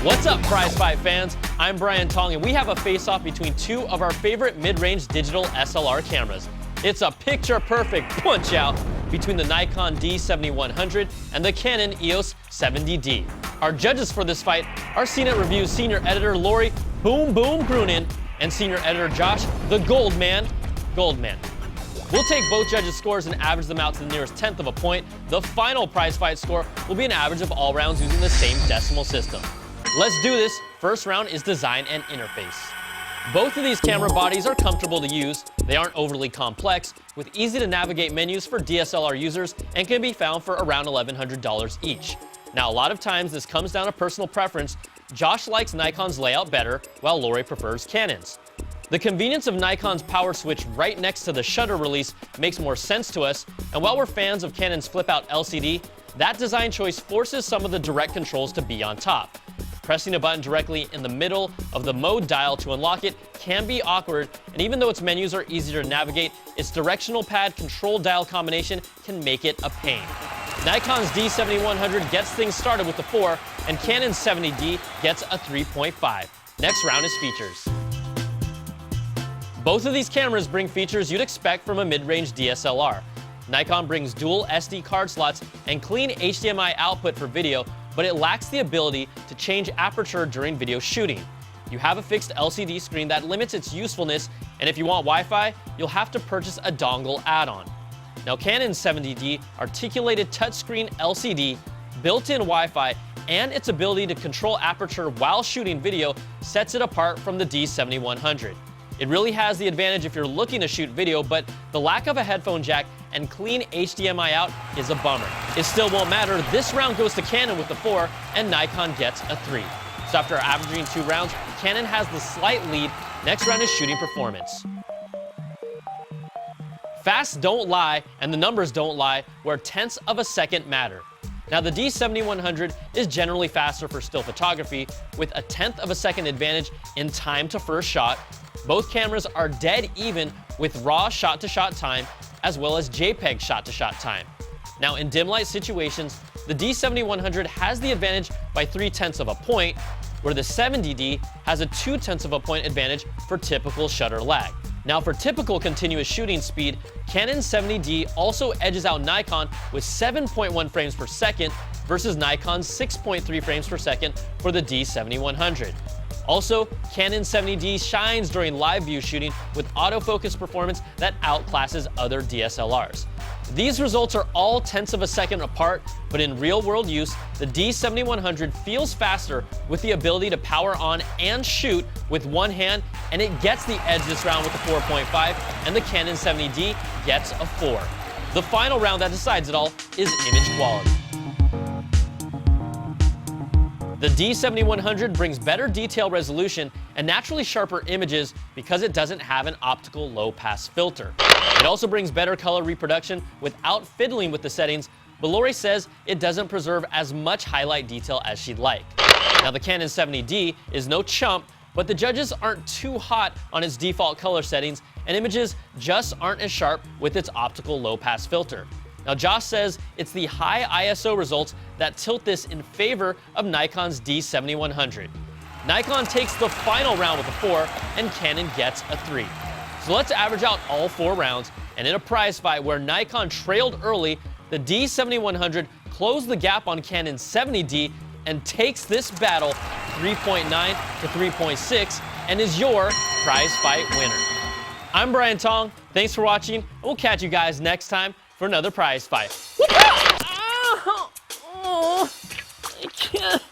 What's up, Prizefight fans? I'm Brian Tong, and we have a face-off between two of our favorite mid-range digital SLR cameras. It's a picture-perfect punch-out between the Nikon D7100 and the Canon EOS 70D. Our judges for this fight are CNET Review's senior editor Lori Boom Boom Grunin and senior editor Josh the Goldman. We'll take both judges' scores and average them out to the nearest tenth of a point. The final prizefight score will be an average of all rounds using the same decimal system. Let's do this. First round is design and interface. Both of these camera bodies are comfortable to use. They aren't overly complex, with easy to navigate menus for DSLR users, and can be found for around $1,100 each. Now, a lot of times this comes down to personal preference. Josh likes Nikon's layout better, while Lori prefers Canon's. The convenience of Nikon's power switch right next to the shutter release makes more sense to us, and while we're fans of Canon's flip-out LCD, that design choice forces some of the direct controls to be on top. Pressing a button directly in the middle of the mode dial to unlock it can be awkward, and even though its menus are easier to navigate, its directional pad control dial combination can make it a pain. Nikon's D7100 gets things started with the 4, and Canon's 70D gets a 3.5. Next round is features. Both of these cameras bring features you'd expect from a mid-range DSLR. Nikon brings dual SD card slots and clean HDMI output for video, but it lacks the ability to change aperture during video shooting. You have a fixed LCD screen that limits its usefulness, and if you want Wi-Fi, you'll have to purchase a dongle add-on. Now, Canon's 70D articulated touchscreen LCD, built-in Wi-Fi, and its ability to control aperture while shooting video sets it apart from the D7100. It really has the advantage if you're looking to shoot video, but the lack of a headphone jack and clean HDMI out is a bummer. It still won't matter. This round goes to Canon with the 4, and Nikon gets a 3. So after averaging 2 rounds, Canon has the slight lead. Next round is shooting performance. Facts don't lie, and the numbers don't lie, where tenths of a second matter. Now, the D7100 is generally faster for still photography, with a tenth of a second advantage in time to first shot. Both cameras are dead even with raw shot-to-shot time, as well as JPEG shot-to-shot time. Now, in dim light situations, the D7100 has the advantage by 0.3 of a point, where the 70D has a 0.2 of a point advantage for typical shutter lag. Now, for typical continuous shooting speed, Canon's 70D also edges out Nikon with 7.1 frames per second versus Nikon's 6.3 frames per second for the D7100. Also, Canon 70D shines during live view shooting with autofocus performance that outclasses other DSLRs. These results are all tenths of a second apart, but in real-world use, the D7100 feels faster with the ability to power on and shoot with one hand, and it gets the edge this round with the 4.5, and the Canon 70D gets a 4. The final round that decides it all is image quality. The D7100 brings better detail resolution and naturally sharper images because it doesn't have an optical low-pass filter. It also brings better color reproduction without fiddling with the settings, but Lori says it doesn't preserve as much highlight detail as she'd like. Now, the Canon 70D is no chump, but the judges aren't too hot on its default color settings, and images just aren't as sharp with its optical low-pass filter. Now, Josh says it's the high ISO results that tilt this in favor of Nikon's D7100. Nikon takes the final round with a 4, and Canon gets a 3. So let's average out all 4 rounds, and in a prize fight where Nikon trailed early, the D7100 closed the gap on Canon's 70D and takes this battle 3.9 to 3.6 and is your prize fight winner. I'm Brian Tong. Thanks for watching, and we'll catch you guys next time for another prize fight. I can't.